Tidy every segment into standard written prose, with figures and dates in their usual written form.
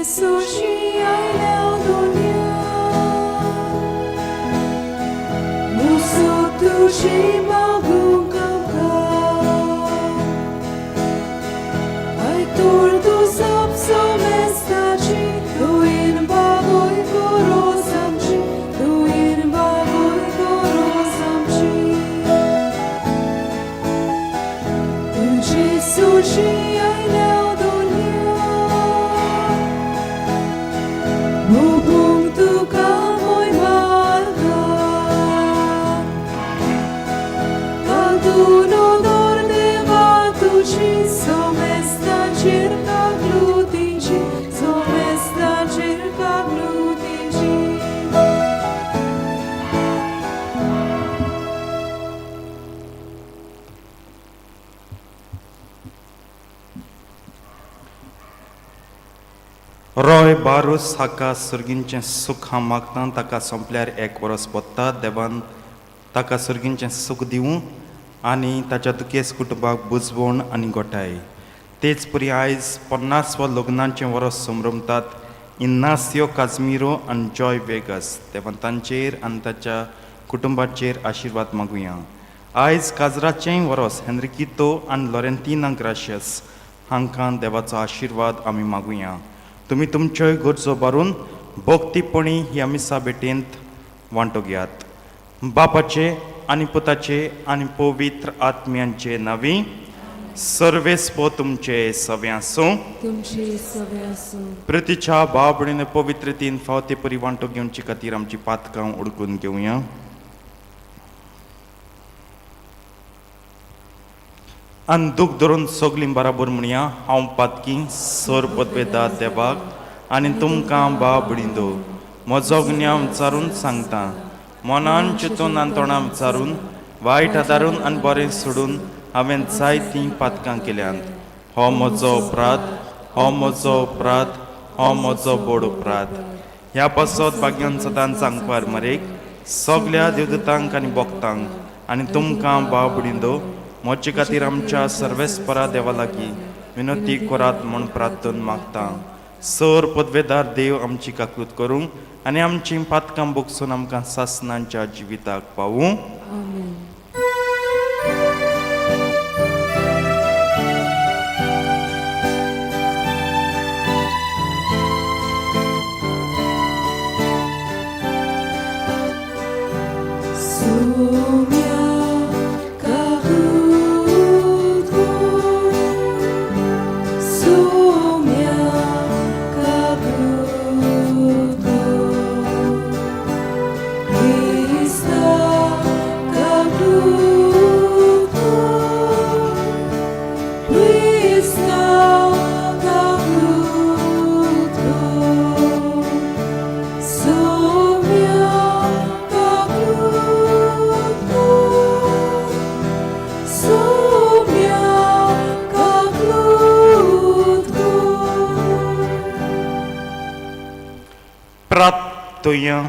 Jesusi आयल्या दुनिया मुसो तुझी मागूंक Ai tordu sapso mestaci tu in bagoi gorosamci tu in bagoi gorosamci Tu Jesusi आयल्या Mubung tu kamoy malga Kalduno dorde vatuci Somesta circa glutici Somesta circa glutici रोय बारूस हाका सुर्गींचें सुख हांव मागतां ताका सोंपल्यार एक वरस पडटा देवान ताका सुर्गींचें सुख दिवं आनी ताच्या दुखेस कुटुंबाक बुजवण आनी गोठाय तेच परी आयज 50 लग्नाचें वरस संभ्रमतात इन्नासियो काजमिरो आनी जॉय वेगस देवान तांचेर आनी ताच्या कुटुंबाचेर आशिर्वाद मागुया आयज काजराचें वरस हेनरिकितो आनी लॉरेंटिना ग्राशियस हांकां देवाचो आशिर्वाद आमी मागुया तुमी तुमच्योय गरजो बारून भोक्तीपणी ह्या मिसा भेटेंत वांटो घेयात बापाचे आनी पुताचे आनी पवित्र आत्म्यांचे नांवी सर्वेस्पो तुमचे सवे आसूं तुमचे सवे आसूं प्रतिच्या भाव भयणीन पवित्रतेन फावते परी वांटो घेवचे खातीर आमची पातकां उडकून घेवया आनी दूख धरून सगलीं बराबर म्हणया हांव पातकी सर पदवेदार देवाक आनी तुमकां भाव भयणींनो म्हजो गुन्यांव विचारून सांगता मनान चिंतून आनी तोंडां विचारून वायट आदारून आनी बरें सोडून हांवें जायतीं पातकां केल्यांत हो म्हजो अपराध हो म्हजो अपराध हो म्हजो बोड अपराध ह्या पासत भाग्यान सदांच सांगपार मरेक सगल्या देवदूतांक आनी भक्तांक आनी तुमकां भाव भयणींनो मोचे खातीर आमच्या सर्वेस्परा देवा लागीं विनंती करात म्हूण प्रार्थन मागता सर पदवेदार देव आमची काकूत करूं आनी आमची पातकां भोगसून आमकां सासणांच्या जिविताक पावूं आमेन प्रार्थुया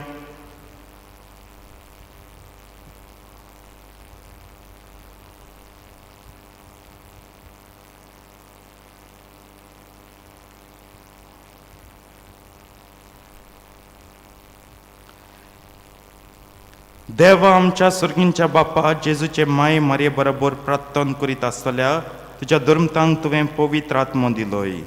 देवा आमच्या सुर्गींच्या बापा जेजूचे माये मारये बरोबर प्रार्थना करीत आसतल्या तुज्या धर्मतांक तुवें पवित्र आत्मो दिलोय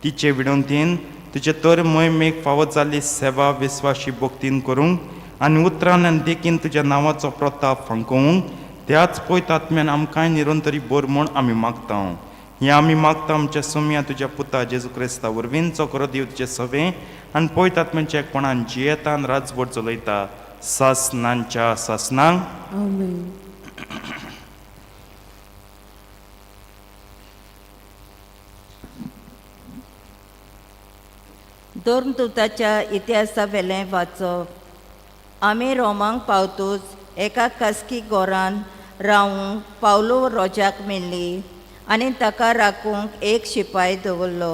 तिचे विनंतीन तुजे तर मोहिमेक फावत जाल्ली सेवा विस्वाशी भोक्तीन करूंक आनी उतरान आनी देखीन तुज्या नांवाचो प्रताप फांकोवंक त्याच पयत आत्म्यान आमकांय निरंतरी बोर म्हूण आमी मागता हें आमी मागता आमच्या सुम्या तुज्या पुता जेजू क्रिस्ता वरवीं चोकरो दिव तुजे सवे आनी पयत आत्म्याच्या एकपणान जियेता आनी राजवट चलयता सासनांच्या सासनांक आमेन दोर्मदूताच्या इतिहासा वेलें वाचप आमी रोमांक पावतूच एका कास्की गोरान रावूंक पावलो रोजाक मेल्ली आनी ताका राखूंक एक शिपाय दवरलो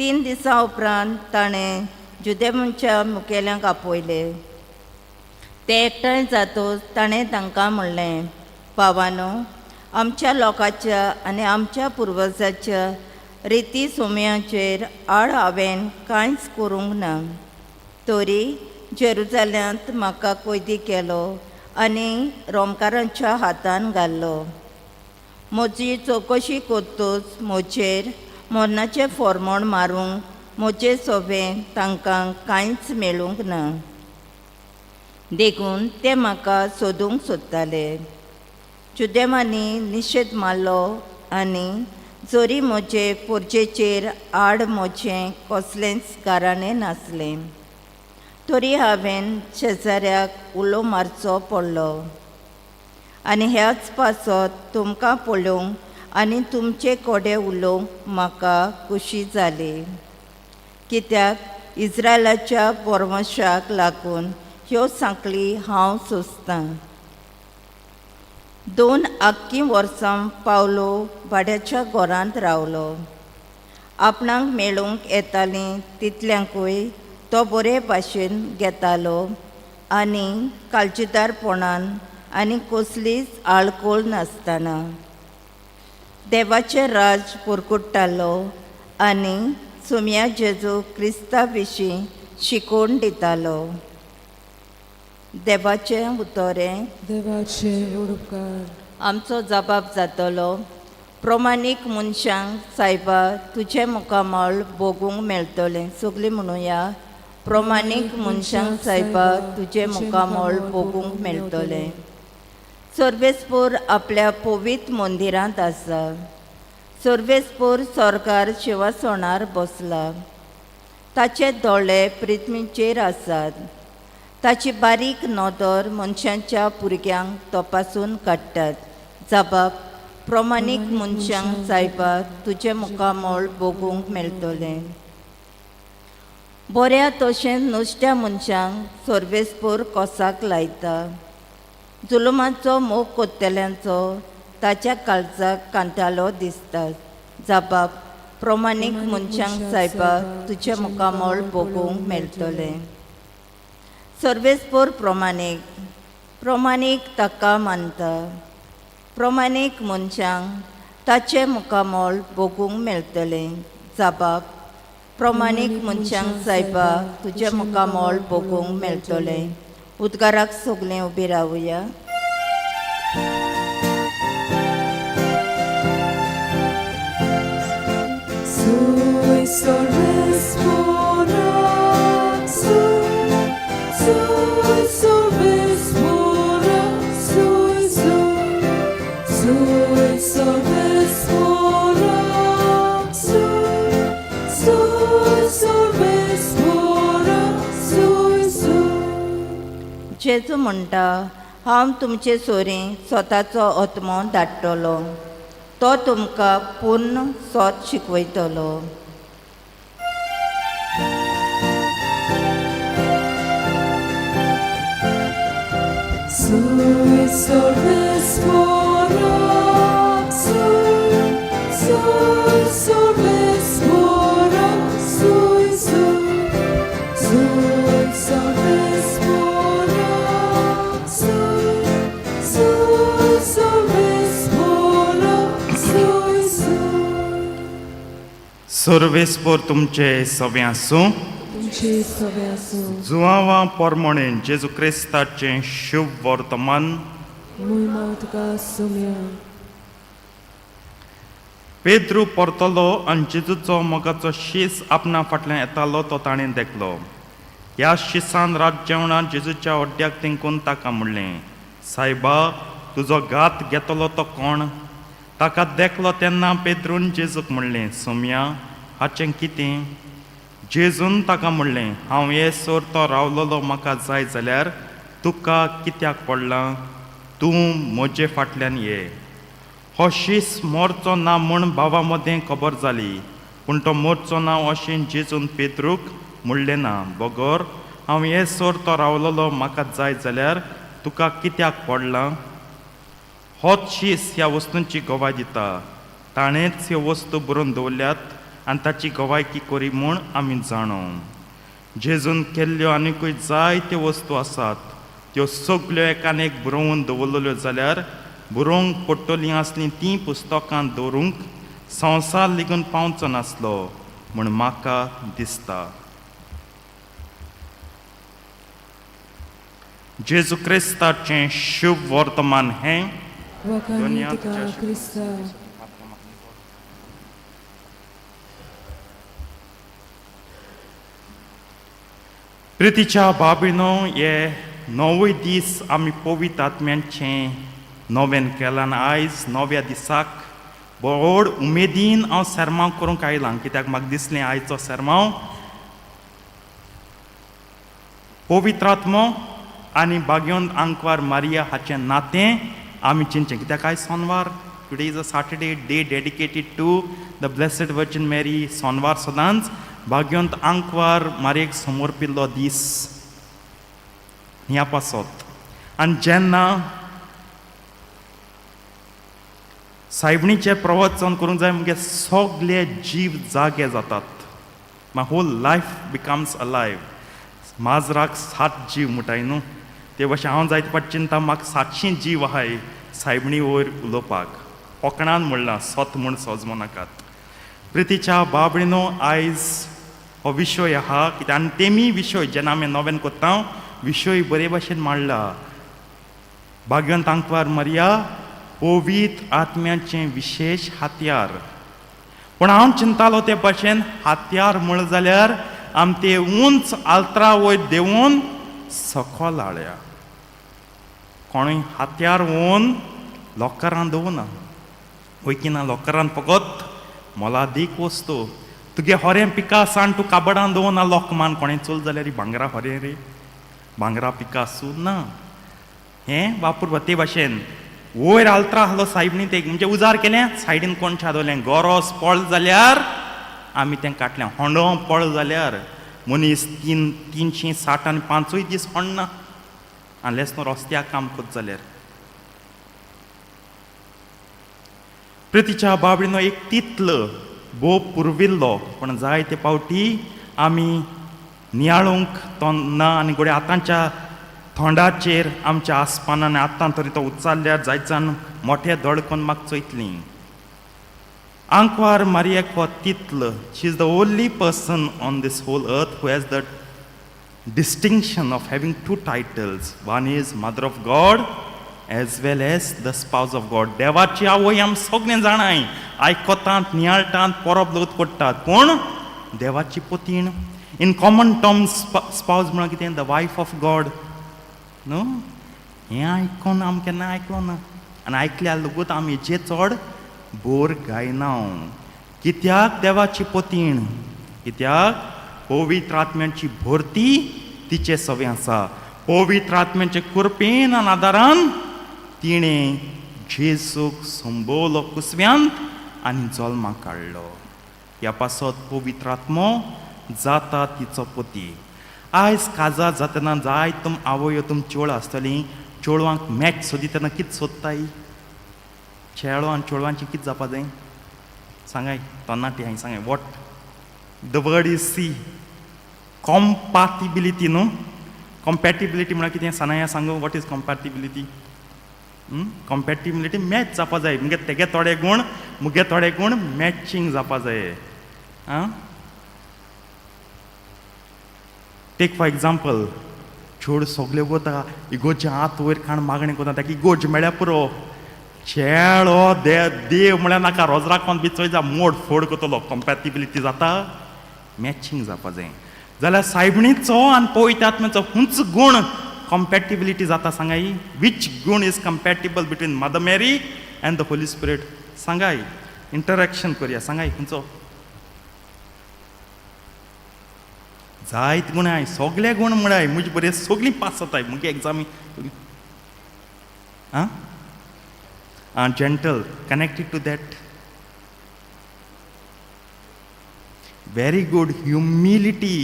3 दिसां उपरांत ताणें जुदेमाच्या मुखेल्यांक आपयले ते एकठांय जातूच ताणें तांकां म्हणलें पावानो आमच्या लोकाच्या आनी आमच्या पुर्वजाच्या रिती सोमयाचेर आड हांवें कांयच करूंक ना. तरी जेरुजाल्यांत म्हाका कैदी केलो आनी रोमकारांच्या हातान घाल्लो. म्हजी चवकशी कोत्तूच म्हजेर मरणाचें फॉर्मोण मारूंक म्हजे सोबें तांकां कांयच मेळूंक ना. देखून ते म्हाका सोदूंक सोदताले. जुदेमांनी निशेध मारलो आनी जोरी म्हजे पोरचेचेर आड म्हजें कसलेंच गाराणें नासलें. तरी हांवें शेजाऱ्याक उलो मारचो पडलो. आनी ह्याच पासत तुमकां पळोवंक आनी तुमचे कोडे उलोवंक म्हाका खुशी जाली. कित्याक इस्रायलाच्या परमेश्वराक लागून ह्यो सांकळी हांव सोंसतां. 2 आख्खीं वर्सां पावलो भाड्याच्या घरांत रावलो. आपणाक मेळूंक येतालीं तितल्यांकूय तो बरे भाशेन घेतालो आनी काळजीदारपणान आनी कसलीच आळकोळ नासतना. देवाचें राज पुरकुट्टालो आनी सुम्या जेजू क्रिस्ता विशीं शिकोवन दितालो. देवाचें उतोरें. देवाचे उपकार. आमचो जबाब जातलो. प्रमाणीक मनशांक सायबा तुजें मुखामळ भोगूंक मेळटलें. सगळीं म्हणुया. प्रमाणीक मनशांक सायबा तुजें मुखामळ भोगूंक मेळटलें. सर्वेस्पोर आपल्या पवित्र मंदिरांत आसा. सर्वेस्पोर स्वर्गार शिवासणार बसला. ताचे दोळे पृथ्वीचेर आसात. ताची बारीक नदर मनशांच्या भुरग्यांक तपासून काडटात. जबाब. प्रमाणीक मनशांक सायबा तुजें मुखामळ भोगूंक मेळटलें. बऱ्या तशेंच नुस्त्या मनशांक सर्वेस्पोर कोसाक लायता. जुलुमाचो मोग कोत्तेल्यांचो ताच्या काळजाक कांतालो दिसता. जबाब. प्रमाणीक मनशांक सायबा तुजें मुखामळ भोगूंक मेळटलें. सर्वेस्पोर प्रमाणीक ताका मानता. प्रमाणीक मनशांक ताचें मुखामळ भोगूंक मेळटलें. जबाब. प्रमाणीक मनशांक सायबा तुजें मुखामळ भोगूंक मेळटलें. उद्गाराक सगळीं उबीं रावुया. Sui solvespora, sui solvespora, sui solvespora, sui solvespora, जेजू म्हणटा हांव तुमचे सोरी स्वताचो आत्मो धाडटलो. तो तुमकां पूर्ण सोत शिकवयतलो. Sui solvespora, sui solvespora, sui solvespora, sui solvespora, सर्वेस्पोर तुमचे सवे आसूं. तुमची सवे आसूं. जुवांवा पोरमोणें जेजू क्रिस्ताचें शुभ वर्तमान. मुयमा तुका सोम्या. पेद्रू परतलो आनी जेजूचो मोगाचो शीस आपणा फाटल्यान येतालो तो ताणें देखलो. ह्या शिसान रात जेवणात जेजूच्या ओड्ड्याक तिंकून ताका म्हणलें, सायबा तुजो घात घेतलो तो कोण? ताका देखलो तेन्ना पेद्रून जेजूक म्हणलें, सोम्या हाचें कितें? जेजून ताका म्हणलें, हांव येसोर तो रावलोलो म्हाका जाय जाल्यार तुका कित्याक पडलां? तूं म्हजे फाटल्यान ये. हो शीस मोरचो ना म्हूण भावा मदें खबर जाली, पूण तो मोरचो ना अशें जेजून पेद्रूक म्हणलें ना. बगोर हांव येसोर तो रावलोलो म्हाका जाय जाल्यार तुका कित्याक पडलां? होच शीस ह्या वस्तूंची गवाय दिता. ताणेंच ह्यो वस्तू बरोवन दवरल्यात आनी ताची गवायकी करी म्हूण आमी जाणो. जेजून केल्ल्यो आनिकूय जायत्यो वस्तू आसात. त्यो सगल्यो एकान एक बरोवन दवरलेल्यो जाल्यार बरोवंक पडटलीं आसलीं तीं पुस्तकां दवरूंक संवसार लेगून पावचो नासलो म्हूण म्हाका दिसता. जेजू क्रिस्ताचें शुभ वर्तमान हें वखाणी तुका क्रिस्ता. प्रितीच्या बाबिनो, हे नवय दीस आमी पवित्र आत्म्यांचें नवें केलां. आयज नव्या दिसाक व्हड उमेदीन हांव सेरमांव करूंक आयलां, कित्याक म्हाका दिसलें आयचो सेरमांव पवित्र आत्मो आनी भाग्यवंत आंकवार मारिया हाचें नातें आमी चिंतचें. कित्याक आयज सोनवार, today is a Saturday, day dedicated to the blessed Virgin Mary. सोनवार सदांच भाग्यवंत आंकवार मारयेक समर्पिल्लो दीस ह्या पासत. आनी जेन्ना सायबणीचें प्रवचन करूंक जाय, मुगे सगळे जीव जागे जातात. माय होल लायफ बिकम्स अलायव. माजराक 7 जीव म्हणटाय न्हू, ते भाशेन हांव जायते फावट चिंता म्हाका 700 जीव आहाय सायबणी वयर उलोवपाक. कोंकणान म्हणलां, सोत म्हूण सोजमो नाकात. प्रितीच्या बाबळीनो, आयज हो विशय आहा, कित्याक आनी तेमी विशय जेन्ना आमी नवें कोत्ता विशय बरे भाशेन मांडला. भाग्यवंत आंकवार मारिया पवित्र आत्म्याचें विशेष हात्यार. पूण हांव चिंतालो ते भाशेन हात्यार म्हण जाल्यार आमी ते उंच आल्तरा वयर देंवून सकयल हाडया. कोणूय हात्यार व्हरून लॉकरान दवरना. वयकिना लॉकरान फकत मोलादीक वस्तू. तुगे होरें पिकासान तूं काबडान दवरना लोकमान. कोणें चल जाल्यार भांगरा होरें रे, भांगरा पिकासू ना. हें वापरपा ते भाशेन वयर आल्तरा आहलो सायबणी ते म्हणजे उजार केलें, सायडीन कोणशें दवरलें. गरोस पळ जाल्यार आमी तें काडलें. होंडो पळ जाल्यार मनीस 360 आनी 5 दीस होण्णा, अनलेस न्हू रस्त्याक काम करता जाल्यार. प्रितीच्या बाबडीनो एक तितलो भोव पुरविल्लो, पण जायते फावटी आमी नियाळूंक तो ना. आनी घोडे आतांच्या थोंडाचेर आमच्या आसपानान आतां तरी तो उच्चारल्यार जायत जाण मोठे धडकून म्हाका चयतलीं. आंकवार मारियाक हो तितलो. She is the only person on this whole earth who has the distinction of having 2 titles. One is Mother of God as well as the Spouse of God. देवाची आवय आमी सगळें जाणाय, आयकतात, नियाळटात, परब लोक करतात. पूण देवाची पतीण. इन कॉमन टर्म्स स्पाउस म्हळ्यार कितें? द वायफ ऑफ गॉड न्हू. हें आयकून आमी केन्ना आयकलो ना. आनी आयकल्यार लेगूत आमी हेचेर चड बोर गायना. कित्याक देवाची पतीण? कित्याक पवित्र आत्म्याची भरती तिचे सवे आसा. पवित्र आत्म्याचे कृपेन आनी आदारान तिणें जेजूक संभोवलो कुसव्यांत आनी जल्माक काडलो. ह्या पासत पवित्र आत्मो जाता तिचो पती. आयज काजार जातना जाय तुम आवयो तुम चेडवां आसतलीं, चेडवांक मॅच सोदितना कितें सोदताय? चेडो आनी चेडवांचें कितें जावपा जाय सांगाय? तरणाटी हांवें सांगाय. What the word is see compatibility न्हू. कॉम्पॅटिबिलिटी म्हळ्यार कितें सानाया सांगू? What is compatibility? Compatibility match जावपा जाय. म्हणजे तेगे थोडे गूण मुगे थोडे गूण मॅचिंग जावपा जाय. टेक फॉर एग्जाम्पल, चेड सगळे वता इगोर्जे हात वयर काण मागणी करता, ताका इगोर्ज मेळ्ळ्या पुरो. चेडो देव म्हळ्यार नाका, रोजराकोन बी चोय जा मोड फोड करतलो. कॉम्पॅटिबिलिटी जाता, मॅचिंग जावपा जाय. जाल्यार सायबणीचो आनी पवित्र आत्म्याचो खंयचो गूण कॉम्पॅटिबिलिटी जाता सांगाय? वीच गूण is compatible between Mother Mary and the Holy Spirit? सांगाय, इंटरॅक्शन करया. सांगाय खंयचो? जायत गूण आहाय, सगळे गूण म्हणाय. म्हजी बरी सगळीं पास जाताय मुगे एग्जामी. Gentle, connected to that. very good humility.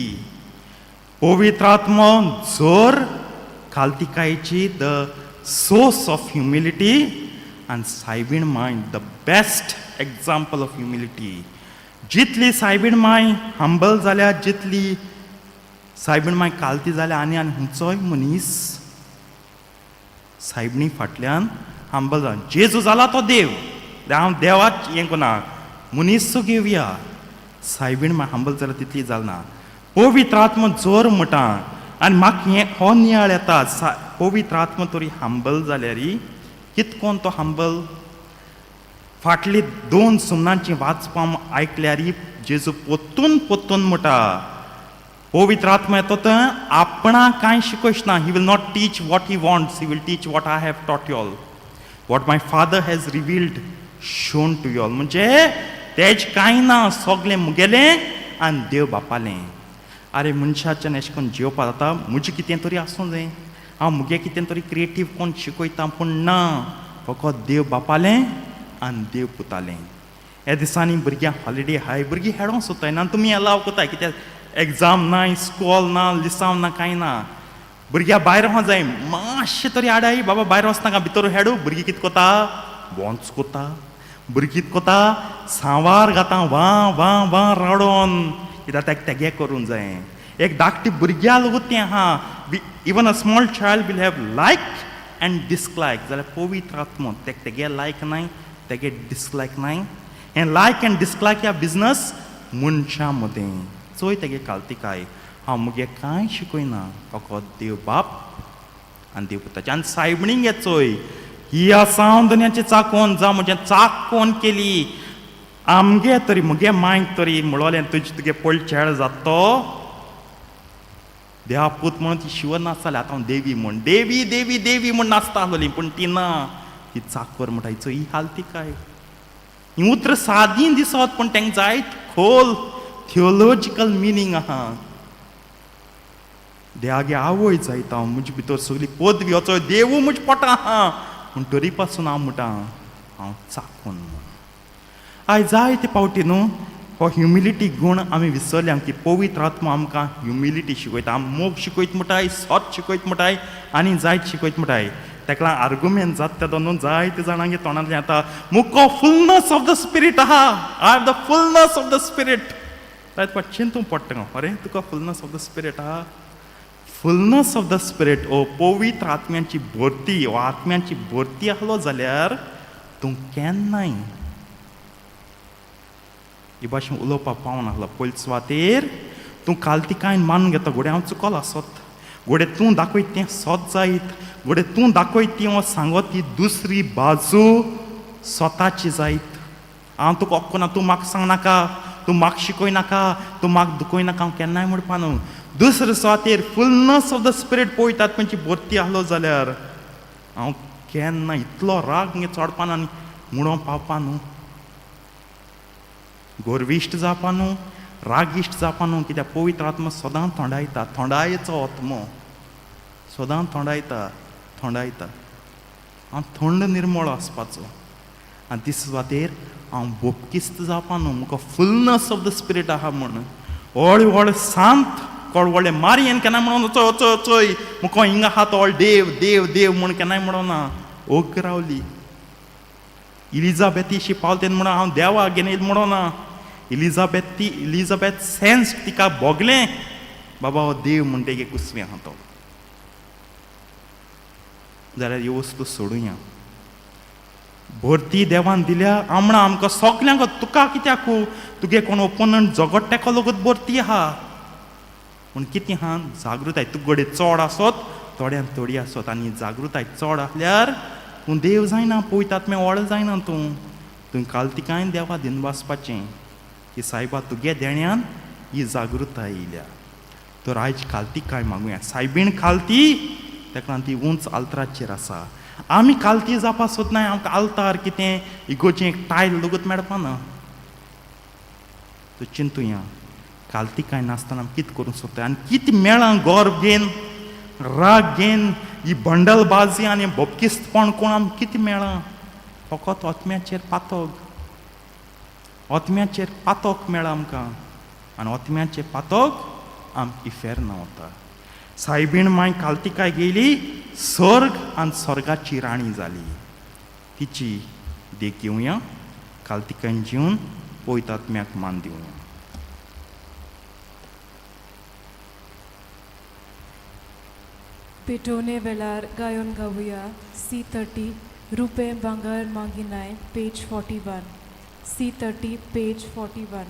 पवित्र आत्मा जोर खालतिकायेची the source of humility and सायबीण माय the best example of humility. जितली सायबीण माय हंबल जाल्या, जितली सायबीण माय कालती जाल्या, आनी खंयचोय मनीस सायबणी फाटल्यान हंबल जाला. जेजू जाला तो देव. हांव देवाच हें कोना, मनीस घेवया सायबीण हंबल जाल्यार तितली जालना पवित्र आत्मा जोर म्हणटा आनी म्हाका हें हो नियाळ येता पवित्र आत्मा तरी हंबल जाल्यार कितकोन तो हंबल फाटली 2 सुमनांची वाचपां आयकल्यार जेजू पोत्तून पोत्तून म्हणटा पवित्र आत्मा येतो तर आपणा कांय शिकोयचना he will not teach what he wants he will teach what I have taught you all what my father has revealed shown to you all म्हणजे तेज कांय ना सगलें मुगेलें आनी देव बापालें अरे मनशाच्यान अशें करून जेवपा जाता म्हजें कितें तरी आसूं जाय हांव मुगे कितें तरी क्रिएटीव कोण शिकयता पूण ना फकत देव बापालें आनी देव पुतालें ह्या दिसांनी भुरग्यांक हॉलिडे हाय भुरगीं हेडों सोदताय ना तुमी अलाव कोताय कित्याक एग्जाम ना स्कॉल ना लिसांव ना कांय ना भुरग्यां भायर वों जाय मातशें तरी आडाय बाबा भायर वचनाका भितर हेडू भुरगीं कितें कोता वॉन्स कोता भुरगीं कितें कोता सांवार घाता वा वा वा रावडोन कित्याक ताका तेगे करूंक जाय एक धाकटी भुरग्यां लोगूच तें आहा even a small child will have like and dislike जाल्यार पवित्र आत्मा तेका तेगे लायक नाय तेगे डिसलायक नाय हें लायक एंड डिसलायक ह्या बिजनस मनशां मदें चोय तेगे काल्तिकाय हांव मुगे कांय शिकयना फकत देव बाप आनी देव पुताचें आनी सायबणींक हे चोय ही आसां दुनियाचें चाकोन जावं म्हजें चाकोन केली आमगे तरी मुगे मांयक तरी म्हणलें तुगे पयलीं चेडो जाता तो देवा पूत म्हणून ती शिवर नासताली आतां हांव देवी म्हण देवी देवी देवी म्हण नाचता आसलोली पूण ती ना ही चाकर म्हणटा हिचो ही हालतिकाय ही उतर सादी दिसत पूण तांकां जायत खोल थियोलॉजिकल मिनींग आहा देवागे आवय जायता हांव म्हजे भितर सगली पदवी वचो देवू म्हजे पोटां आहा पूण तरी पासून हांव म्हणटा हांव चाकोन म्हूण आयज जायते पावटी न्हू हो ह्युमिलिटी गूण आमी विसरल्या की पवित्र आत्मा आमकां ह्युमिलिटी शिकयता आमी मोग शिकयत म्हणटाय सत शिकयत म्हणटाय आनी जायत शिकयत म्हणटाय ताका लागून आर्गुमेंट जाता तेदो न्हू जायते जाणांगे तोंडांतल्यान येता मुको फुलनस ऑफ द स्पिरीट आहा I have the fullness of the spirit रायत पाट चिंतूंक पडटा अरे तुका फुलनस ऑफ द स्पिरीट आहा फुलनस ऑफ द स्पिरीट ओ पवित्र आत्म्याची भरती ओ आत्म्याची भरती आहलो जाल्यार तूं केन्नाय ही भाशेन उलोवपाक पावना आहलो पयले सुवातेर तूं काल्तिकायन मानून घेता घोडे हांव चुकोलो आसत घोडे तूं दाखयत तें सत जायत घोडे तूं दाखयत ती सांगत ती दुसरी बाजू स्वताची जायत हांव तुका ओक्कोना तूं म्हाका सांगनाका तूं म्हाका शिकोय नाका तूं म्हाका दुखोय नाका हांव केन्नाय म्हणपा न्हू दुसरे सुवातेर फुलनस ऑफ द स्पिरीट पळयतात खंयची भरती आहलो जाल्यार हांव केन्ना इतलो राग मुगे चोडपा आनी म्हणून पावपा न्हू गोरविश्ट जावपा न्हू रागिश्ट जावपा न्हू कित्याक पवित्र आत्मा सदां थोंडायता थोंडायेचो आत्मो सदां थोंडायता थोंडायता हांव थंड निर्मळ आसपाचो आनी दिस सुवातेर हांव बोपकिस्त जावपा न्हू म्हाका फुलनस ऑफ द स्पिरीट आहा म्हण व्हड व्हड सांत व्हडले मारयेन केन्नाय म्हणून चोय चोय चोय मुको हिंगा आहा तो देव देव देव म्हूण केन्नाय म्हणोना ओग रावली इलिझाबेथीशी पावल तेन्ना म्हणून हांव देवा घेवन येयला म्हणोना इलिझाबेथ सेन्स तिका भोगलें बाबा हो देव म्हण तेगे कुसवी आहा तो जाल्यार ह्यो वस्तू सोडुया भरती देवान दिल्या आमणा आमकां सगल्यांक तुका कित्याक तुगे कोण ओपोनंट झगड तेका लोगूच भरती आहा पूण कितें आहा जागृताय तुगडे चड आसत थोड्यान थोडी आसत आनी जागृताय चड आसल्यार तूं देव जायना पळयतात आत्म्या व्हड जायना तूं काल्तिकायन देवा दिन वाचपाचें की सायबा तुगे देण्यान ही जागृताय येयल्या तर आयज काल्तिकाय मागुया सायबीण काल्ती ताका लागून ती उंच आल्तराचेर आसा आमी काल्ती जावपा सोदनाय आमकां आल्तार कितें इगोचें एक टायल लोगूत मेळपा ना तूं चिंतुया काल्तिकाय नासतना कितें करूंक सोदता आनी कितें मेळा गर्व घेन राग घेन ही बंडलबाजी आनी बोपकिस्तपण कोण आमकां कितें मेळा फकत आत्म्याचेर पातोक मेळा आमकां आनी आत्म्याचें पातोक आमकां इफेरना वता सायबीण माय काल्तिकाय गेली स्वर्ग आनी स्वर्गाची राणी जाली तिची देख घेवया काल्तिकायन जिवन पळयत आत्म्याक मान दिवया पेटोवणे वेळार गायन गावया C30 रुपे भांगर मागिनाय page 41 C30, page 41.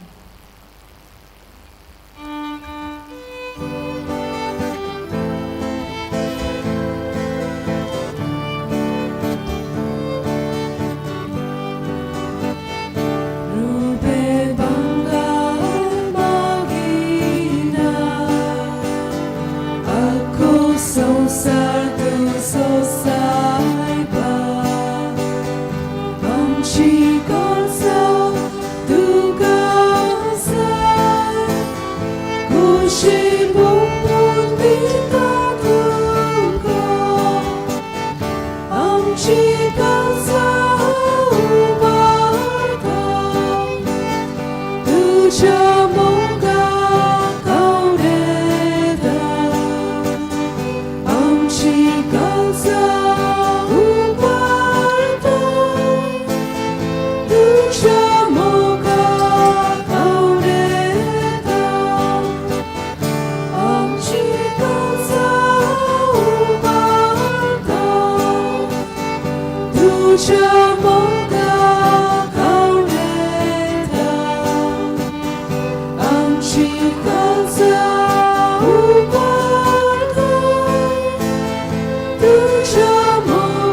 Rube bangga magina, aku sosar tu sosai ba, amchi konsa tu kasa, kushi bukun bita tuka, amchi konsa Moga kaureda, amchi kalsa uparta. Tuja moga kaureda, amchi kalsa uparta. Tuja moga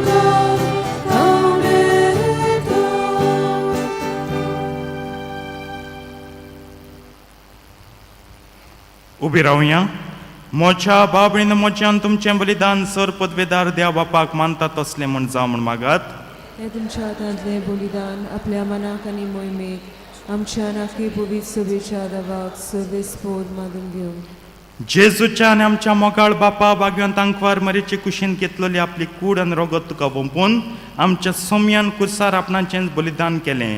उभी राहूया. मोच्या बाबळीन मोच्यान तुमचें बलिदान sir पदवेदार देव बापाक मानतात तसलें म्हण जावं म्हण मागात. हे तुमच्या हातांतलें बलिदान आपल्या मनाक आनी मोहिमेक आमच्या नाकी पवित्र सभेच्या दावाक सर्वेस्पोद मागून घेवन जेजूच्या आनी आमच्या मोगाळ बापा भाग्यवंत आंकवार मरेचे कुशीन घेतलेली आपली कूड आनी रगत तुका ओंपून आमच्या सोम्यान कुर्सार आपणाचें बलिदान केलें.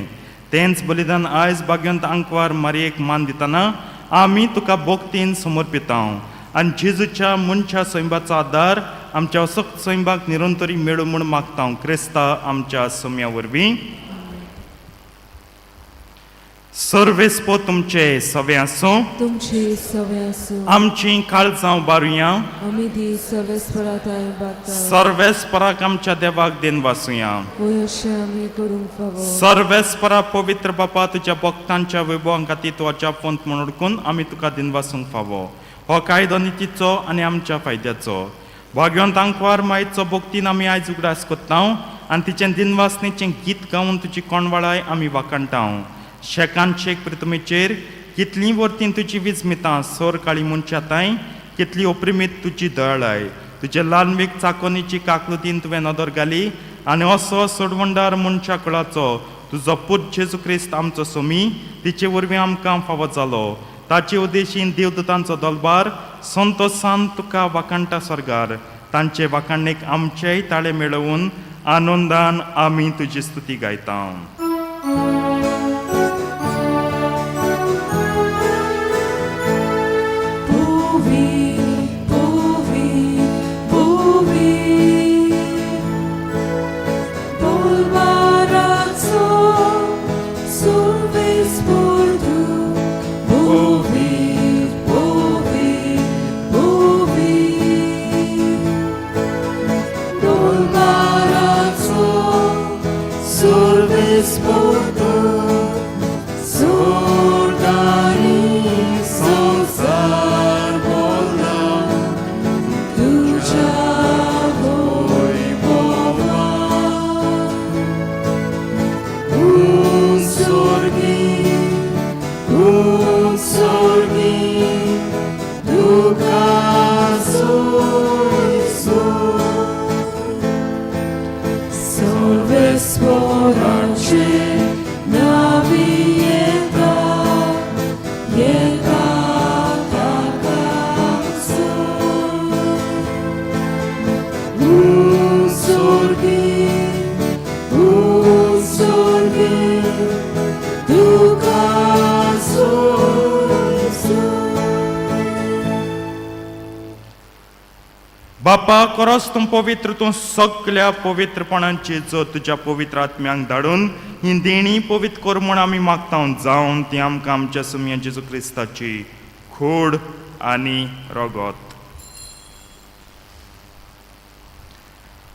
तेंच बलिदान आयज भाग्यवंत आंकवार मरयेक मान दितना आमी तुका भोक्तीन समर्पिता आनी जेजूच्या मनच्या सैबाचो आदार आमच्या असक्त सैबाक निरंतरी मेळो म्हूण मागता क्रिस्ता आमच्या सोम्या वरवीं. सर्वेस्पो तुमचे सवे आसूं, तुमची सवे आसूं, आमची काळजां बारुया, आमी दी सर्वेस्पराताय बागता, सर्वेस्पराक आमच्या देवाक देन वासुया. होय अशें आमी करूंक फावो. सर्वेस्परा पवित्र बापा तुज्या भक्तांच्या वैभवां खातीर तूं अजापवंत म्हूण ओळखून आमी तुका दिन वासूंक फावो. हो कायदो नितीचो आनी आमच्या फायद्याचो. भाग्यवंत आंकवार मायेचो भक्तीन आमी आयज उगडास कोत्ता आनी तिचें दिनवासनेचें गीत गावन तुजी कोणवाळाय आमी वाकणटा. शेकांत प्रथमेचेर कितलीं वर्तीं तुजी विस्मितां सोर काळी मनशाताय, कितली ओप्रिमीत तुजी दयाळाय. तुजे ल्हानवेक चाकोनीची काकलुतीन तुवें नदर घाली आनी असो सोडवंडार मनशा कुळाचो तुजो पूत जेजू क्रिस्त आमचो सोमी तिचे वरवीं आमकां फावो जालो. ताचे उदेशीन देवदूतांचो दलबार संतोशान तुका वाकणटा स्वर्गार. तांचे वाकणणेक आमचेय ताळे मेळोवन आनंदान आमी तुजी स्तुती गायता. बापा खरोच तूं पवित्र, तूं सगळ्या पवित्रपणांची जो तुज्या पवित्र आत्म्यांक धाडून ही देणी पवित्र कर म्हूण आमी मागता. जावन ती आमकां आमच्या सोम्या जेजू क्रिस्ताची खूड आनी रगत.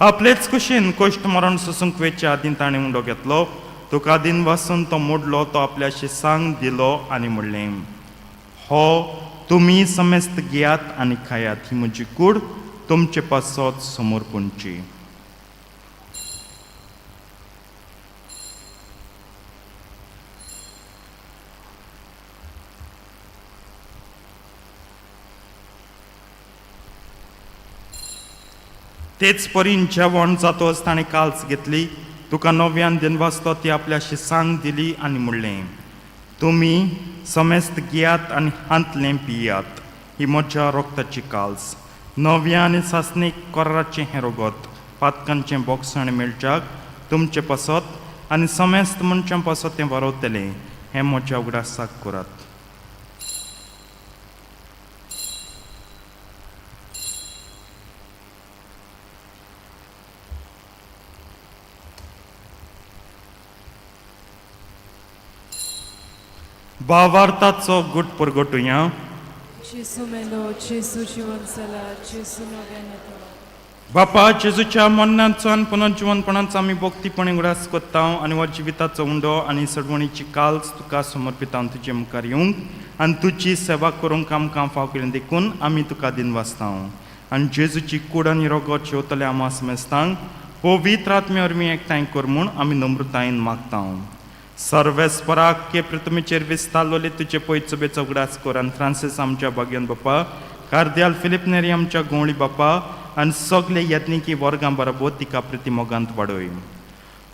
आपलेच कुशीन कश्ट मरण सोसूंक वेचे आदीं ताणें उंडो घेतलो. तुका दिन वाचून तो मोडलो तो आपल्या शिसांक दिलो आनी म्हणलें हो तुमी समेस्त घेयात आनी खायात ही म्हजी कूड तुमचे पासत समर्पणची. तेच परीन जेवण जातो आसतना ताणें काल्स घेतली, तुका नव्यान दिन वाचतो ती आपल्या शिसांक दिली आनी म्हणलें तुमी समेस्त घेयात आनी हांतलें पियात ही म्हज्या रोगताची काल्स. नव्या आनी सासणीक कोर्राचें हें रगत पातकांचें बोगसण मेळच्याक तुमचें पासत आनी समेस्त मनशां पासत तें वारवतलें हें म्हज्या उगडासाक करात. भावार्थाचो गुट परगटुया. जेसू मेलो, जेसू जिवन जाला, जेसू नव्यान येता. बापा जेजूच्या मरणाचो आनी पुनर्जिवनपणाचो आमी भक्तीपणे उगडास कोत्ता आनी वा जिविताचो उंडो आनी सडवणीची काल्स तुका समर्पिता तुजे मुखार येवंक आनी तुजी सेवा करूंक आमकां फाव केलें देखून आमी तुका दिन वाचता आनी जेजूची कूड आनी रगत जेवतले आमा समेस्तांक पवित्र आत्मे वरवीं एकठांय कर म्हूण आमी नम्रतायेन मागता. सर्वेस्पराक के प्रथमेचेर विस्तारलोले तुजे पयत सभेचो उगडास कर आनी फ्रांसीस आमच्या भाग्यान बापा, कार्दियाल फिलिप नेरी आमच्या गोवळी बापा आनी सगळे यत्निकी वर्गां बरोबर तिका प्रतिमोगांत वाडय.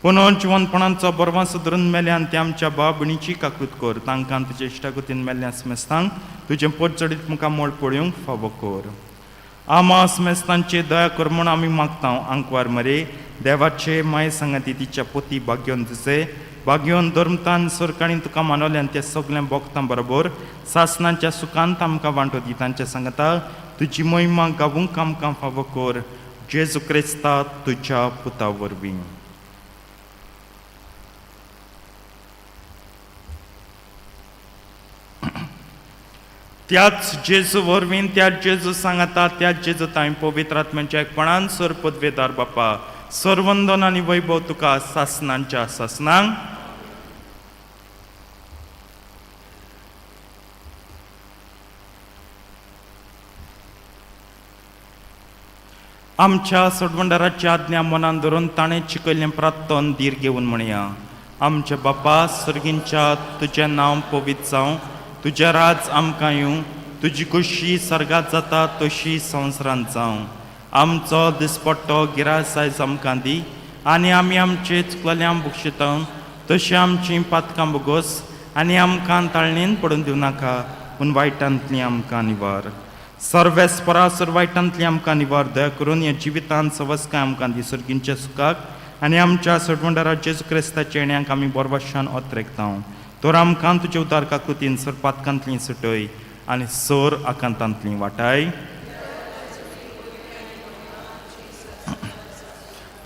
पुनर्जिवनपणांचो बरवास धरून मेले आनी ते आमच्या भयणीची काकूत कर, तांकां तुजे इश्टागतीन मेल्ल्या समेस्तांक तुजें पोट चडीत मुखार मोळ पळोवंक फावो कर. आमा समेस्तांचे दया कर म्हूण आमी मागता. आंकवार मरे देवाचे माय सांगाती तिच्या पोती भाग्योन दिसे भाग्योन धर्मतान सरकाणी तुका मानवले आनी त्या सगळ्या भक्तां बरोबर सासणाच्या सुखांत आमकां वांटो दी. तांच्या सांगता तुजी महिमा गावूंक आमकां फावो कर. जेजू क्रिस्ता तुज्या पुता वरवीं. त्याच जेजू वरवीं त्याच जेजू सांगता त्याच जेजू तांय पवित्र आत्म्याच्या एकपणान सर पदवेदार बापा सर्वंदन आनी वैभव तुका सासणांच्या सासणांक आमच्या सडवंडाराची आज्ञा मनान धरून ताणें शिकयल्लें प्रार्थन धीर घेवन म्हणया. आमच्या बापा सर्गींच्या तुजें नांव पवित्र जावं, तुजें राज आमकां येवं, तुजी खुशी सर्गात जाता तशी संवसारांत जावं. आमचो दिसपट्टो गिरास आयज आमकां दी आनी आमी आमचे चुकलेल्यांक बक्षिता तशी आमची पातकां बोगोस आनी आमकां ताळणेन पडून दिवं नाका पूण वायटांतली आमकां निवार. सर्वेस्परासर वायटांतली आमकां निवार. दया करून ह्या जिवितांत सवस्काय आमकां दी सर्गींच्या सुखाक आनी आमच्या सडवंडारा जेजू क्रिस्ताच्या येण्याक आमी बोरभाशान ओतरेकता. तर आमकां तुजे उदार काकुतीन सर पातकांतली सुटय आनी सर आकांतांतली वाटाय.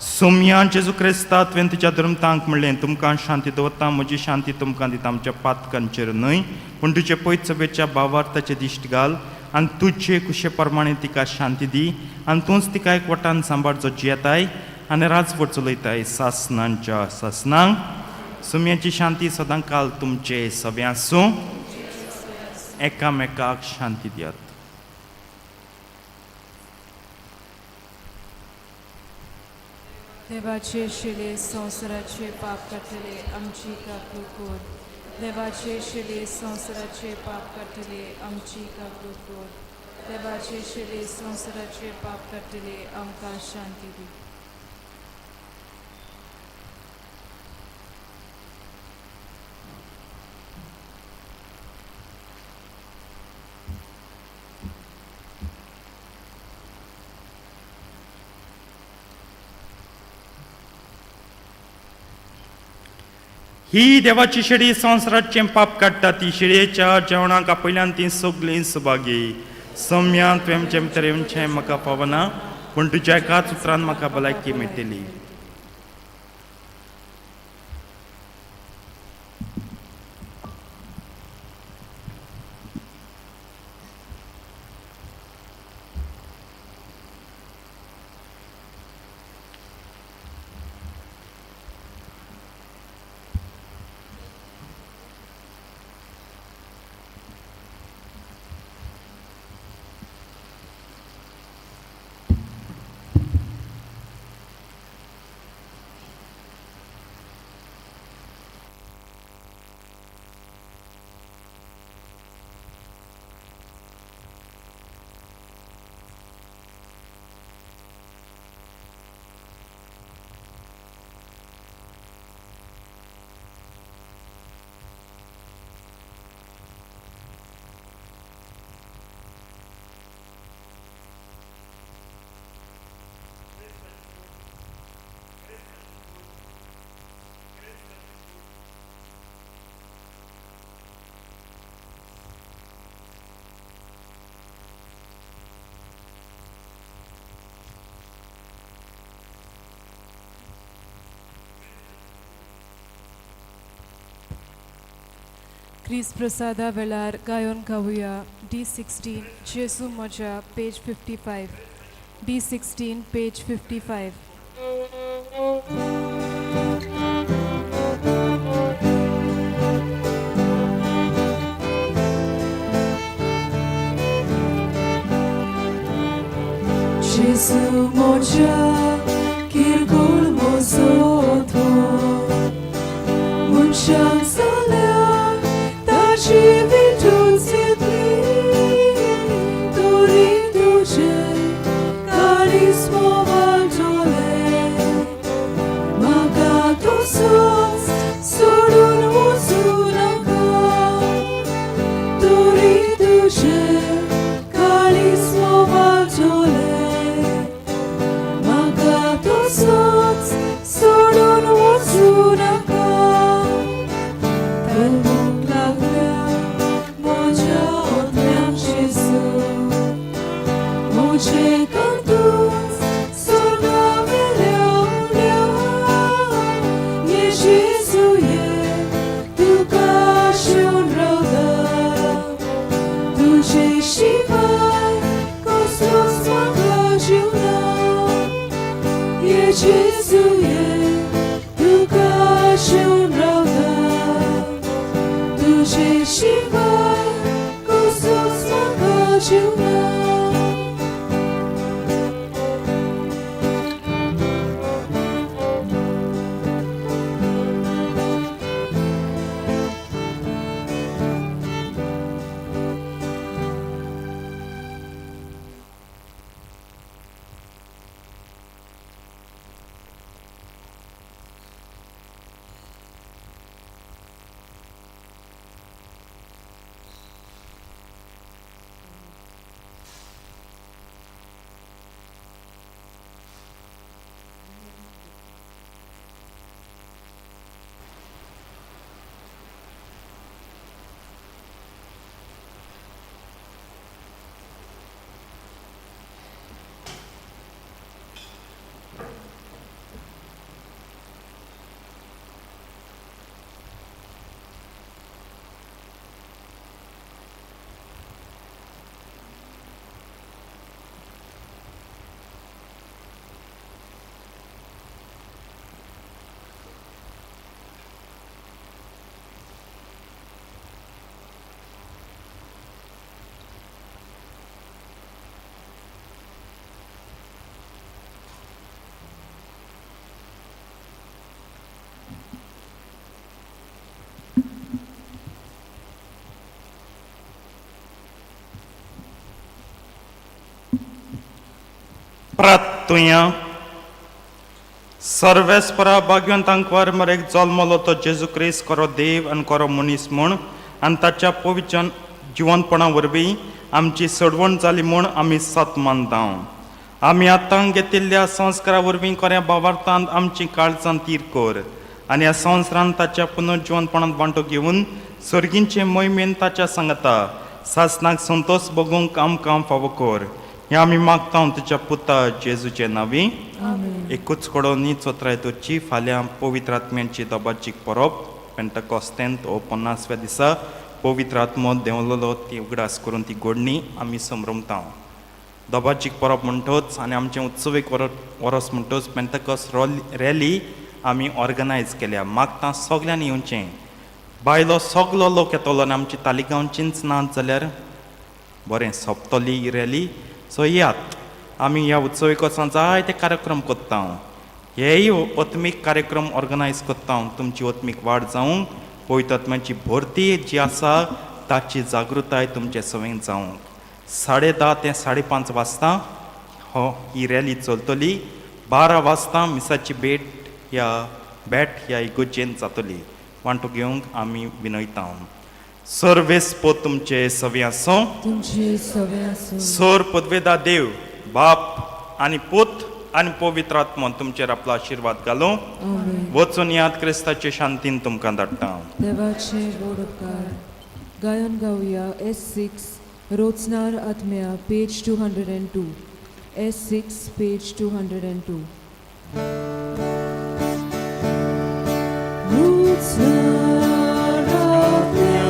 सोम्या जेजू क्रिस्ता तुवें तुज्या धर्मतांक म्हणलें तुमकां शांती दवरता, म्हजी शांती तुमकां दिता. आमच्या पातकांचेर न्हय पूण तुजे पयत सभेच्या भावार्थाचे दिश्ट घाल आनी तुजे कुशे प्रमाणे तिका शांती दी आनी तूंच तिका एकवटान सांबाळचो जियेताय आनी राजवट चलयताय सासणांच्या सासणांक. सुम्याची शांती सदां काल तुमचे सव्यां आसूं. एकामेकाक शांती दियात. देवाचे शिले संवसाराचे पाप काडटले आमची काकूत कर. देवाचे शिले संवसाराचे पाप काडटले आमची काकूत कर. देवाचे शिले संवसाराचे पाप काडटले आमकां शांती दी. ही देवाची शिडी संवसाराचें पाप काडटा. ती शिडयेच्या जेवणाक आपयल्यान ती सगळीं सुभागी. सौम्या तुवें आमचे भितर येवचें म्हाका फावना पूण तुज्या एकाच उतरान म्हाका भलायकी मेळटली. क्रिस प्रसादा वेळार गायन गावया D16 जेसू म्हज्या पेज 55 D16 पेज 55 जेसू म्हज्या किरकोळ मोजोतो मनशांक जाल्या ताची विटूच येतली तोरी तुजे काळीज मोवाळटोले म्हाका तसोच सोडून वचूं नाका तोरी तुजे काळीज मोवाळटोले तसोच सोडून वचूं नाका तळमूक लागल्या म्हज्या ओंतल्यान जेसू म्हजें कांतूच स्वर्गा वेल्या उरल्या ये जेसू ये तुका शिवून रावता तुजे शिवाय कसलोच म्हाका जीव ना ये जेसू ये तुका शिवून रावता तुजे शिवाय कसलोच म्हाका जीव ना Prattuja. सर्वेस्परा भाग्यवंतांक वर मरेक जल्मलो तो जेजू क्रिस्त करो देव आनी करो मनीस म्हूण आनी ताच्या पवित्र जिवंतपणा वरवीं आमची सडवण जाली म्हूण आमी सत मानता आमी आतां घेतिल्ल्या संस्कारा वरवीं खऱ्या भावार्थांत आमची काळजां तीर कर आनी ह्या संवसारांत ताच्या पुनर्जिवंतपणांत वांटो घेवन सर्गींचे मोहिमेन ताच्या सांगता सासनाक संतोष भोगूंक आमकां फावो कर हें आमी मागता तुज्या पुता जेजूचे नांवी एकूच कडो नीच चोत्रायतोची फाल्यां पवित्र आत्म्याची दबाचीक परब पेंटकॉस्तेंत हो 50व्या दिसा पवित्र आत्मो देंवलेलो ती उगडास करून ती घडणी आमी संभ्रमता दबाचीक परब म्हणटोच आनी आमचें उत्सवीक वरस म्हणटोच पेंटकॉस्ट रॅली आमी ऑर्गनायज केल्या मागता सगल्यांनी येवचें भायलो सगलो लोक येतलो आनी आमची तालिगांवचींच नात जाल्यार बरें सोंपतली ही रॅली सो यात आमी ह्या उत्सवीक वर्सां जायते कार्यक्रम कोत्ता हेय ओत्मीक कार्यक्रम ऑर्गनायज कोत्ता तुमची ओत्मीक वाड जावंक पवित्र आत्म्याची भरती जी आसा ताची जागृताय तुमचे सवयेन जावंक 10:30 ते 5:30 वाजता ही रॅली चलतली 12 वाजता मिसाची भेट ह्या इगोजेन जातली वांटो घेवंक आमी विनयता सर्वेस्पो तुमचे सवे आसो सोर पदवेदा देव बाप आनी पूत आनी पवित्र आत्मा तुमचेर आपलो आशिर्वाद घालो वचून याद क्रिस्ताचे शांतीन तुमकां धाडटा देवाचे गोड उपकार गायन गावया S6 रोचनार आत्म्या पेज 202 S6 पेज 202 रोचनार आत्म्या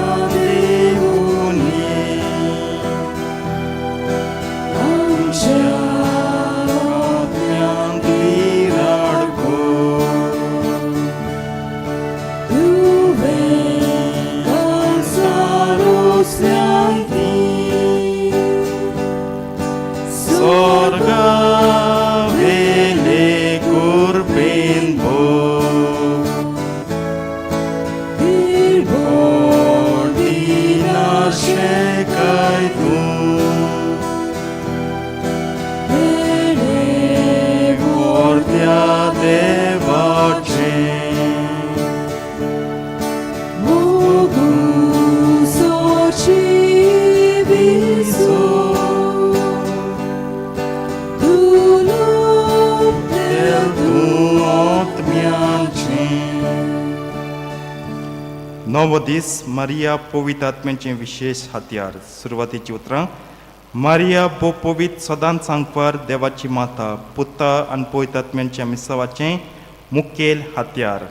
9वो दीस मारिया पवित्र आत्म्याचे विशेष हातयार. सुरवातीची उतरां. मारिया बो पवित्र सदांच सांगपार देवाची माता पुता आनी पवित्र आत्म्यांच्या मिसवाचें मुखेल हातयार.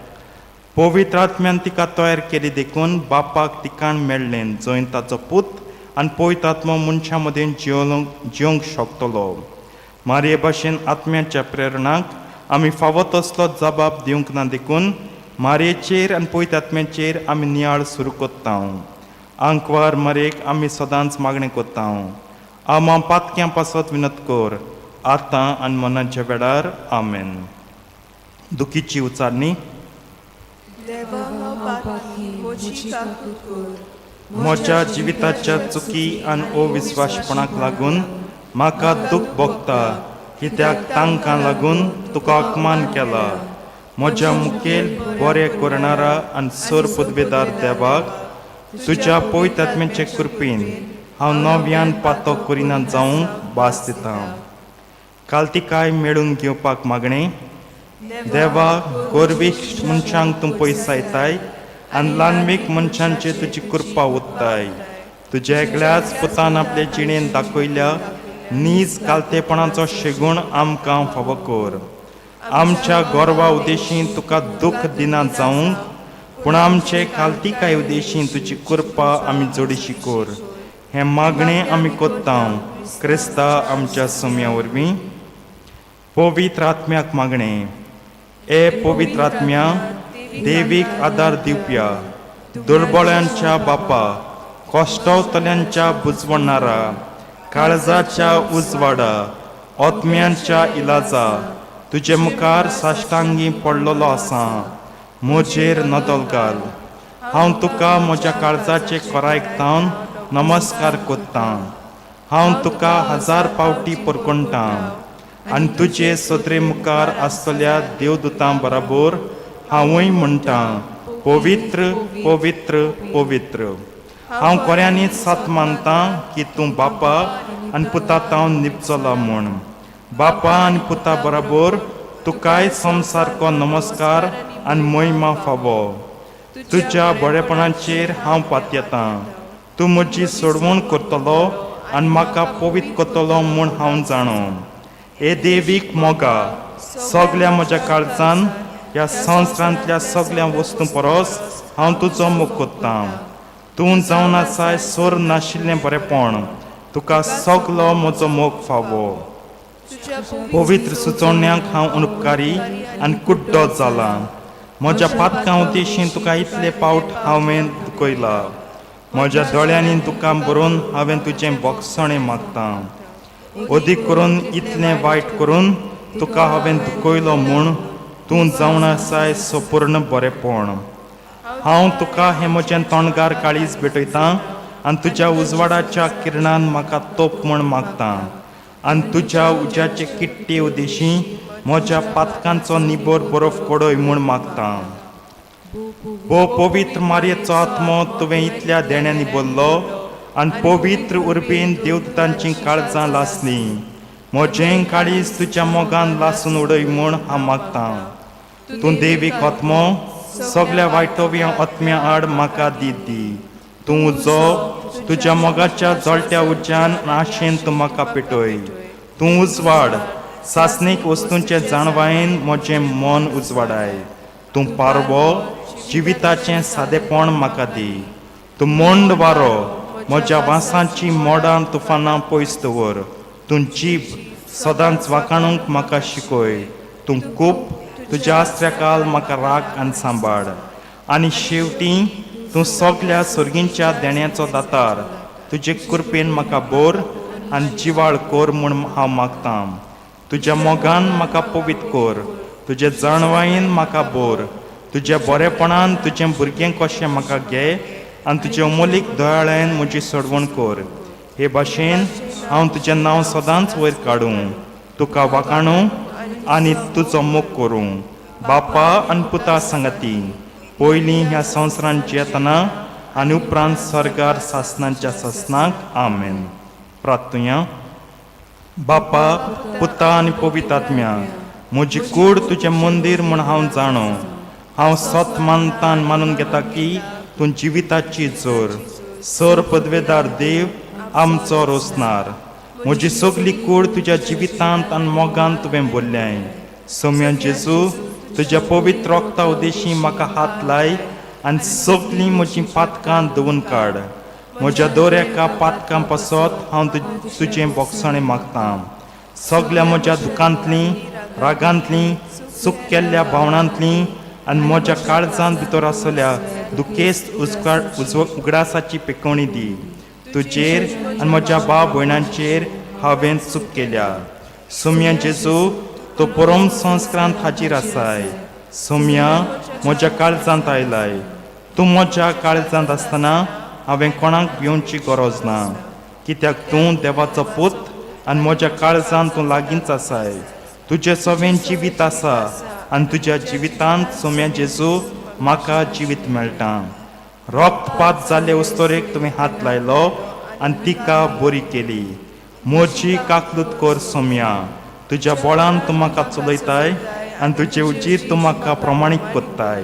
पवित्र आत्म्यान तिका तयार केली देखून बापाक तिकाण मेळ्ळें जंय ताचो पूत आनी पवित्र आत्मो मनशां मदें जियोंक शकतलो. मारये भाशेन आत्म्याच्या प्रेरणाक आमी फावो तसलो जबाब दिवंक ना देखून मारयेचेर आनी पवित्र आत्म्याचेर आमी नियाळ सुरू कोत्ता. आंकवार मारयेक आमी सदांच मागणें कोत्ता. आमां पातक्यां पासत विनत कर आतां आनी मनाच्या वेळार आमेन. दुखीची उचारणी. म्हज्या जिविताच्या चुकी आनी अविस्वासपणाक लागून म्हाका दूख भोगता, कित्याक तांकां लागून तुका अपमान केला. म्हज्या मुखेल बरें करणारा आनी सर पदवेदार देवाक तुज्या पवित्र आत्म्याचे कृपेन हांव नव्यान पातो करिना जावंक भास दितां. काल्तिकाय मेळून घेवपाक मागणें. देवा, गोरवीक मनशांक तूं पयसायताय आनी ल्हानवीक मनशांचेर तुजी कृपा उत्ताय. तुज्या एकल्याच पुतान आपले जिणेन दाखयल्या नीज कालतेपणाचो शेगूण आमकां फावो कर. आमच्या गोरवा उद्देशीं तुका दूख दिना जावंक, पूण आमचे काल्तिकाय उद्देशीं तुजी कृपा आमी जोडीशी कर. हें मागणें आमी कोत्ता क्रिस्ता आमच्या सोम्या वरवीं. पवित्र आत्म्याक मागणें. ए पवित्र आत्म्या, देवीक आदार दिवप्या, दुर्बळ्यांच्या बापा, कश्टावतल्यांच्या बुजवणारा, काळजाच्या उजवाडा, आत्म्यांच्या इलाजा, तुजे मुखार साश्टांगी पडलेलो आसा. म्हजेर नदल घाल. हांव तुका म्हज्या काळजाचे कोरायकतावन नमस्कार कोत्ता. हांव तुका 1000 पावटी परकोंटा आनी तुजे सदरे मुखार आसतल्या देवदूतां बरोबर हांवूय म्हणटा, पवित्र पवित्र पवित्र. हांव खऱ्यांनीच सात मानतां की तूं बापा आनी पुता तावन निपचला म्हूण. बापा आनी पुता बरोबर तुकाय संसारको नमस्कार आनी महिमा फावो. तुज्या बळेपणाचेर हांव पातयेतां. तूं म्हजी सोडवण करतलो आनी म्हाका पवित्र करतलो म्हूण हांव जाणो. ए देवीक मोगा, सगल्या म्हज्या काळजान ह्या संवसारांतल्या सगळ्या वस्तू परस हांव तुजो मोग कोत्तां. तूं जावन आसाय सोर नाशिल्लें बरेपण, तुका सगलो म्हजो मोग फावो. पवित्र सुचोवण्यांक हांव अनुपकारी आनी कुड्डो जाला. म्हज्या पातकां उद्देशीं तुका इतले पावट हांवें दुखयला. म्हज्या दोळ्यांनी तुका बरोवन हांवें तुजें बोगसणें मागतां. अदीक करून इतलें वायट करून तुका हांवें दुखयलो म्हूण तूं जावन आसाय संपूर्ण बरेपण. हांव तुका हें म्हजें तोंडगार काळीज भेटयतां आनी तुज्या उजवाडाच्या किरणान म्हाका तोप म्हूण मागतां. आनी तुज्या उज्याचे किट्टे उद्देशीं म्हज्या पातकांचो निबोर बरोफ पडय म्हूण मागतां. भो पवित्र मारयेचो आत्मो तुवें इतल्या देण्यांनी बोल्लो आनी पवित्र उर्बेन देवदूतांचीं काळजां लासलीं. म्हजें काळीज तुज्या मोगान लासून उडय म्हूण हांव मागतां. तूं देवीक आत्मो सगल्या वायटव्या आत्म्या आड म्हाका दी. तूं उजो तुज्या मोगाच्या जळट्या उज्यान आशेन तूं म्हाका पेटय. तूं उजवाड सासणीक वस्तूंचे जाणवायेन म्हजें मन उजवाडाय. तूं पारवो जिविताचें सादेपण म्हाका दी. तूं मोंड वारो म्हज्या वासांची मोडां तुफानां पयस दवर. तूं जीब सदांच वाखाणूंक म्हाका शिकय. तूं खूब तुज्या आस्त्र्याकाल म्हाका राख आनी सांबाळ. आनी शेवटीं तूं सगल्या सर्गींच्या देण्याचो दातार. तुजे कृपेन म्हाका बोर आनी जिवाळ कर म्हूण हांव मागतां. तुज्या मोगान म्हाका पवित्र कर. तुजे जाणवायेन म्हाका बोर. तुज्या बरेपणान तुजें भुरगें कशें म्हाका घे आनी तुजे अमोलीक दयाळेन म्हजी सोडवण कर. हे भाशेन हांव तुजें नांव सदांच वयर काडूं, तुका वाखाणूं आनी तुजो मोग करूं. बापा आनी पुता सांगाती पयलीं ह्या संवसारांत जियेतना आनी उपरांत सर्गार सासनांच्या सासनाक आमेन. प्रार्थुया. बापा, पुता आनी पवित्र आत्म्या, म्हजी कूड तुजें मंदीर म्हूण हांव जाणो. हांव सत मानतां मानून घेता की तूं जिविताची जोर सर पदवेदार देव आमचो रोसनार म्हजी सगली कूड तुज्या जिवितांत आनी मोगान तुवें बोल्ल्याय सौम्य जेजू तुज्या पवित्र रोगता उदेशी म्हाका हात लाय आनी सगलीं म्हजीं पातकां धुवन काड म्हज्या दोऱ्याका पातकां पासत हांव तुजें बोगसणें मागतां सगल्या म्हज्या दुखांतलीं रागांतलीं चूक केल्ल्या भावनांतलीं आनी म्हज्या काळजांत भितर आसल्या दुखेस्त उगडासाची पेकोवणी दी तुजेर आनी म्हज्या भाव भयणांचेर हांवें चूक केल्या सौम्य जेजू तो परम संस्क्रांत हाजीर आसाय सौम्य म्हज्या काळजांत आयलाय तूं म्हज्या काळजांत आसतना हांवें कोणाक भिवची गरज ना कित्याक तूं देवाचो पूत आनी म्हज्या काळजांत तूं लागींच आसाय तुजें सवें जिवीत आसा आनी तुज्या जिवितांत सौम्य जेजू म्हाका जिवीत मेळटा रोगतपात जाल्ले उस्तोरेक तुवें हात लायलो आनी तिका बरी केली म्हजी काकलूत कर सौम्या तुज्या बोळान तूं म्हाका चलयताय आनी तुजे उजीर तूं म्हाका प्रमाणीत कोत्ताय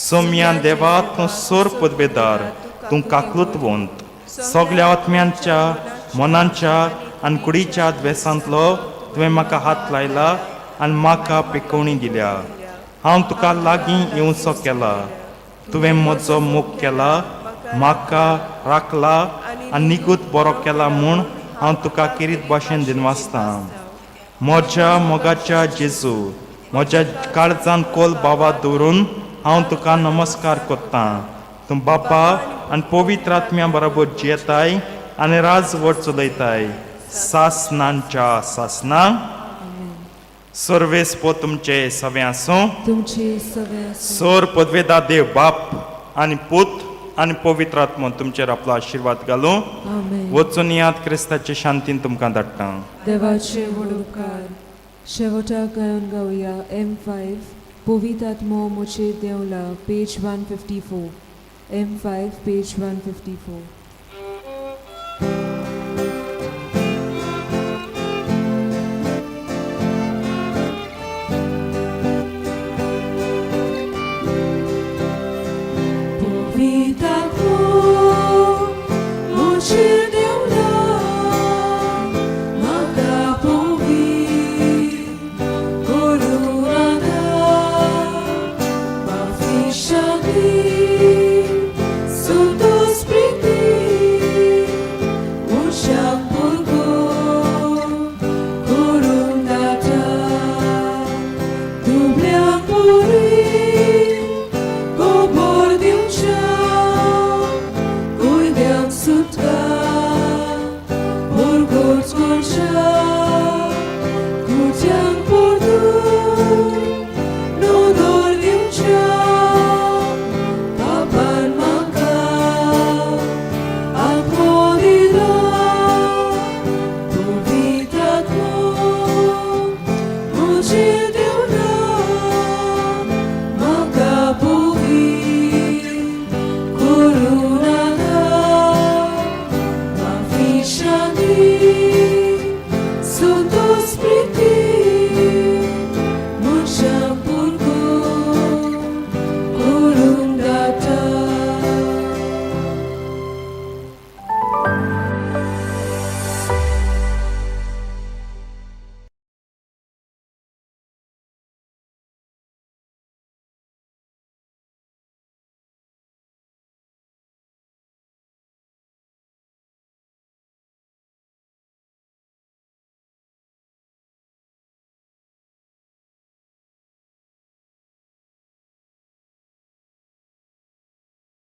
सौम्या देवा तूं सोर पदवेदार तूं काकलूतवंत सगल्या आत्म्यांच्या मनांच्या आनी कुडीच्या द्वेसांतलो तुवें म्हाका हात लायला आनी म्हाका पेकोवणी दिल्या हांव तुका लागीं येवचो केला तुवें म्हजो मोग केला म्हाका राखला आनी निगूत बरो केला म्हूण हांव तुका किरीत भाशेन दिनवासतां म्हज्या मोगाच्या जेजू म्हज्या काळजांत कोल बाबा दवरून हांव तुका नमस्कार कोत्तां तूं बापा आनी पवित्र आत्म्या बरोबर जियेताय आनी राजवट चलयताय सासनांच्या सासना सर्वेस्पो तुमचे सवें आसूं तुमचे सगळे सोर पदवेदार देव बाप आनी पूत आनी पवित्र आत्मो तुमचेर आपलो आशिर्वाद घालूं आमेन वचून याद क्रिस्ताचे शांतीन तुमकां धाडटा देवाचे व्हड उपकार शेवटाक गायन गावया M5 पवित्र आत्मो मुझेर देवला पेज 154 M5 पेज 154